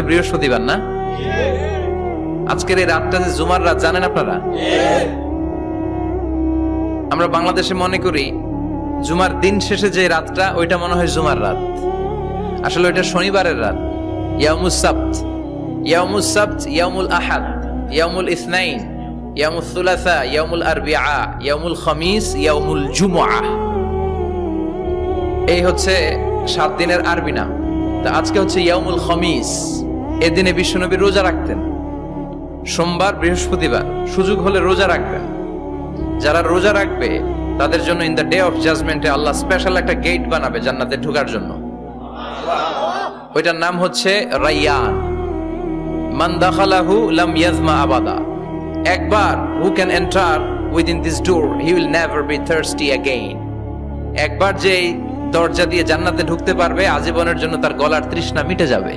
আজকে বৃহস্পতিবার না? আজকের এই রাতটা যে জুমার রাত, জানেন আপনারা? আমরা বাংলাদেশে মনে করি জুমার দিন শেষে যে রাতটা, ওইটা মনে হয় জুমার রাত। আসলে ওইটা শনিবারের রাত। ইয়াউমুস সাবত, ইয়াউমুস সাবত, ইয়াউমুল আহাদ, ইয়াউমুল ইসনাইন, ইয়াউমুল সুলাসা, ইয়াউমুল আরবিআ, ইয়াউমুল খামিস, ইয়াউমুল জুমআহ। এই হচ্ছে 7 দিনের আরবি নাম। তা আজকে হচ্ছে ইয়াউমুল খামিস। এদিনে বিশ্বনবী রোজা রাখতেন। সোমবার, বৃহস্পতিবার সুযোগ হলে রোজা রাখবেন। যারা রোজা রাখবে তাদের জন্য ইন দ্য ডে অফ জাজমেন্টে আল্লাহ স্পেশাল একটা গেট বানাবে জান্নাতে ঢোকার জন্য। ওইটার নাম হচ্ছে রাইয়ান। মান দাখালাহু লাম ইয়াজমা আবাদা। একবার who can enter within this door he will never be thirsty again. একবার যে দরজা দিয়ে জান্নাতে ঢুকতে পারবে, আজীবনের জন্য তার গলার তৃষ্ণা মিটে যাবে।